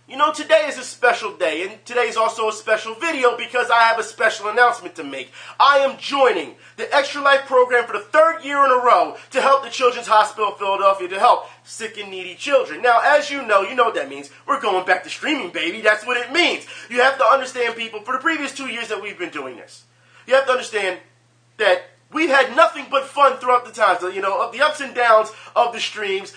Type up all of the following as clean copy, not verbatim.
You know, today is a special day, and today is also a special video because I have a special announcement to make. I am joining the Extra Life program for the third year in a row to help the Children's Hospital of Philadelphia to help sick and needy children. Now, as you know what that means. We're going back to streaming, baby. That's what it means. You have to understand, people, for the previous 2 years that we've been doing this, you have to understand that we've had nothing but fun throughout the times, of the ups and downs of the streams,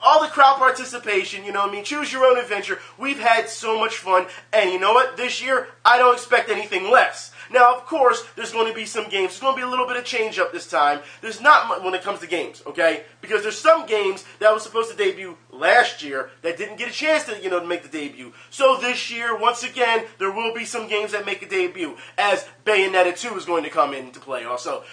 all the crowd participation, choose your own adventure. We've had so much fun, and you know what? This year, I don't expect anything less. Now, of course, there's going to be some games. There's going to be a little bit of change up this time. There's not much when it comes to games, okay? Because there's some games that were supposed to debut last year that didn't get a chance to, make the debut. So this year, once again, there will be some games that make a debut, as Bayonetta 2 is going to come into play also.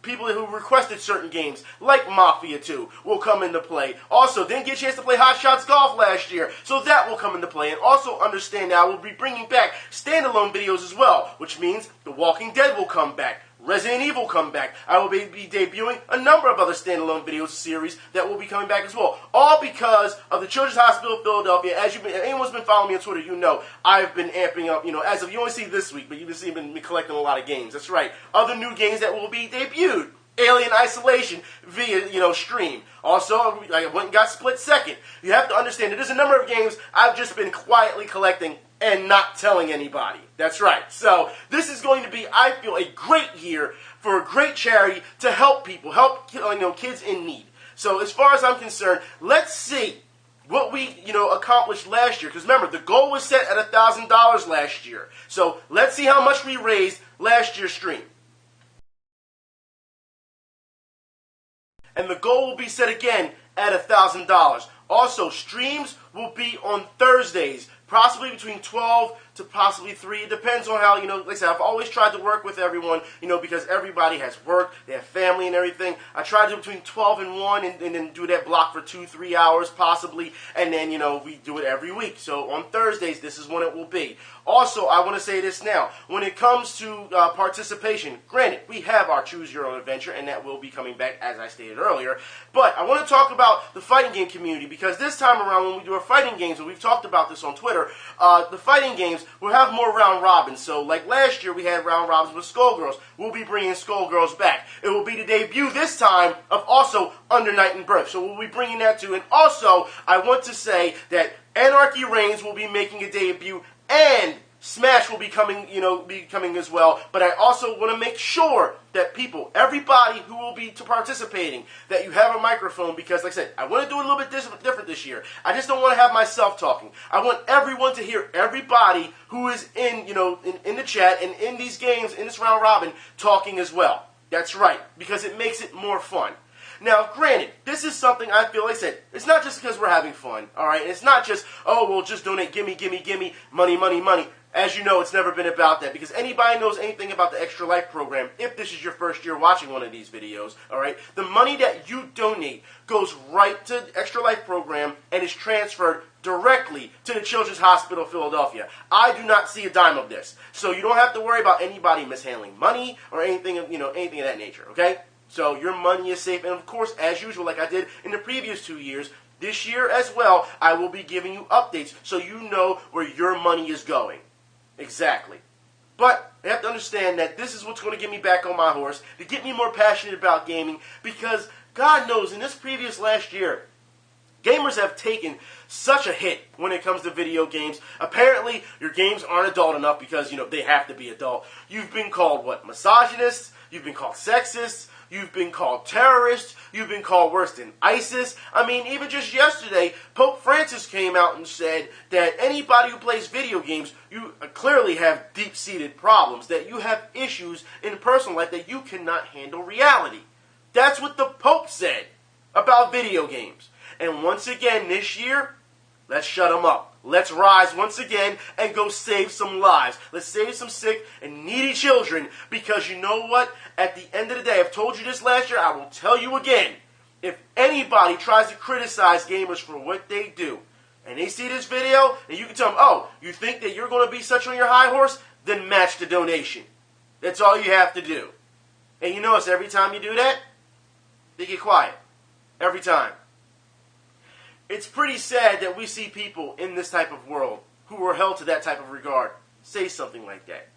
People who requested certain games, like Mafia 2, will come into play. Also, didn't get a chance to play Hot Shots Golf last year, so that will come into play. And also understand now, we'll be bringing back standalone videos as well, which means The Walking Dead will come back. Resident Evil come back. I will be debuting a number of other standalone video series that will be coming back as well. All because of the Children's Hospital of Philadelphia. As anyone's been following me on Twitter, I've been amping up, as of, you only see this week, but you've been collecting a lot of games. That's right. Other new games that will be debuted. Alien Isolation via, stream. Also, I went and got Split Second. You have to understand that there's a number of games I've just been quietly collecting and not telling anybody. That's right. So this is going to be, I feel, a great year for a great charity to help people, help kids in need. So as far as I'm concerned, let's see what we accomplished last year. Because remember, the goal was set at $1,000 last year. So let's see how much we raised last year's stream. And the goal will be set again at $1,000. Also, streams will be on Thursdays, possibly between 12 to possibly 3. It depends on how, like I said, I've always tried to work with everyone, because everybody has work, they have family and everything. I try to do between 12 and 1 and then do that block for 2-3 hours possibly. And then, we do it every week. So on Thursdays, this is when it will be. Also, I want to say this now. When it comes to participation, granted, we have our Choose Your Own Adventure, and that will be coming back, as I stated earlier. But I want to talk about the fighting game community, because this time around when we do our fighting games, and we've talked about this on Twitter, the fighting games will have more round robins. So like last year we had round robins with Skullgirls. We'll be bringing Skullgirls back. It will be the debut this time of also Under Night and Birth. So we'll be bringing that too. And also, I want to say that Anarchy Reigns will be making a debut, and Smash will be coming, as well. But I also want to make sure that everybody who will be participating, that you have a microphone, because, like I said, I want to do it a little bit different this year. I just don't want to have myself talking. I want everyone to hear everybody who is in the chat and in these games, in this round robin, talking as well. That's right, because it makes it more fun. Now, granted, this is something I feel, like I said, it's not just because we're having fun, all right? It's not just, we'll just donate, gimme, money, money, money. As you know, it's never been about that, because anybody knows anything about the Extra Life program, if this is your first year watching one of these videos, all right, the money that you donate goes right to the Extra Life program and is transferred directly to the Children's Hospital of Philadelphia. I do not see a dime of this, so you don't have to worry about anybody mishandling money or anything of that nature, okay? So your money is safe, and of course, as usual, like I did in the previous 2 years, this year as well, I will be giving you updates so you know where your money is going. Exactly. But I have to understand that this is what's going to get me back on my horse, to get me more passionate about gaming, because God knows, in this previous last year, gamers have taken such a hit when it comes to video games. Apparently, your games aren't adult enough because, they have to be adult. You've been called, misogynists? You've been called sexists? You've been called terrorists. You've been called worse than ISIS. I mean, even just yesterday, Pope Francis came out and said that anybody who plays video games, you clearly have deep-seated problems, that you have issues in personal life, that you cannot handle reality. That's what the Pope said about video games. And once again, this year, let's shut them up. Let's rise once again and go save some lives. Let's save some sick and needy children, because you know what? At the end of the day, I've told you this last year, I will tell you again. If anybody tries to criticize gamers for what they do, and they see this video, and you can tell them, you think that you're going to be such on your high horse? Then match the donation. That's all you have to do. And you notice every time you do that, they get quiet. Every time. It's pretty sad that we see people in this type of world who are held to that type of regard say something like that.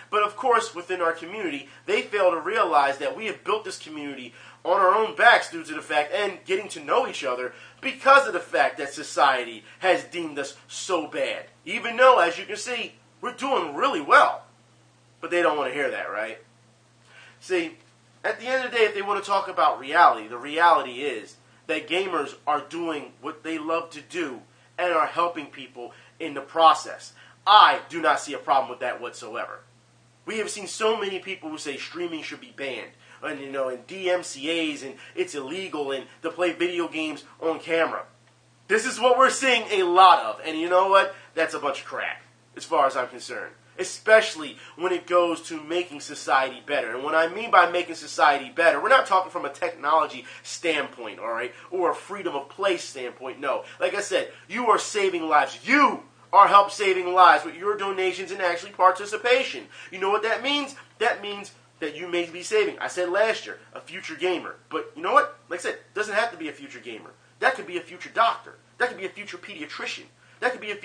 But of course, within our community, they fail to realize that we have built this community on our own backs due to the fact, and getting to know each other, because of the fact that society has deemed us so bad. Even though, as you can see, we're doing really well. But they don't want to hear that, right? See, at the end of the day, if they want to talk about reality, the reality is that gamers are doing what they love to do and are helping people in the process. I do not see a problem with that whatsoever. We have seen so many people who say streaming should be banned, and and DMCAs, and it's illegal, and to play video games on camera. This is what we're seeing a lot of, and you know what? That's a bunch of crap, as far as I'm concerned. Especially when it goes to making society better. And what I mean by making society better, we're not talking from a technology standpoint, all right, or a freedom of play standpoint. No. Like I said, you are saving lives. You are help saving lives with your donations and actually participation. You know what that means? That means that you may be saving, I said last year, a future gamer. But you know what? Like I said, it doesn't have to be a future gamer. That could be a future doctor. That could be a future pediatrician. That could be a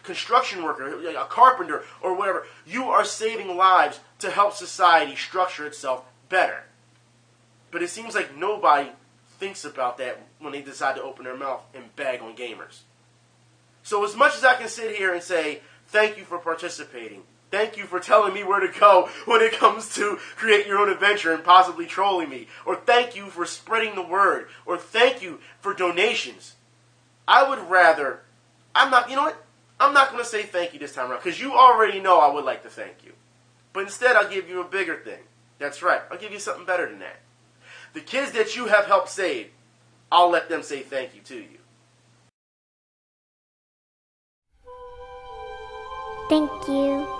construction worker, a carpenter, or whatever. You are saving lives to help society structure itself better. But it seems like nobody thinks about that when they decide to open their mouth and bag on gamers. So as much as I can sit here and say, thank you for participating, thank you for telling me where to go when it comes to create your own adventure and possibly trolling me, or thank you for spreading the word, or thank you for donations, I would rather... I'm not going to say thank you this time around, because you already know I would like to thank you. But instead, I'll give you a bigger thing. That's right. I'll give you something better than that. The kids that you have helped save, I'll let them say thank you to you. Thank you.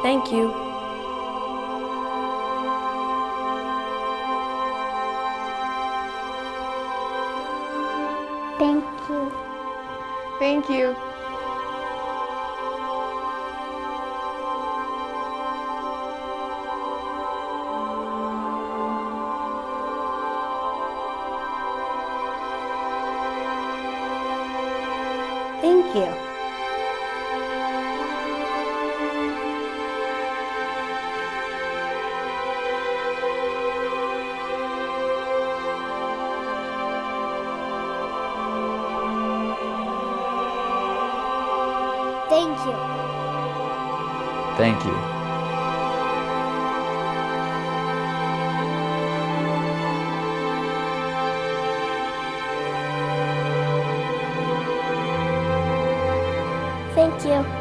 Thank you. Thank you. Thank you. Thank you. Thank you. Thank you. Thank you. Thank you.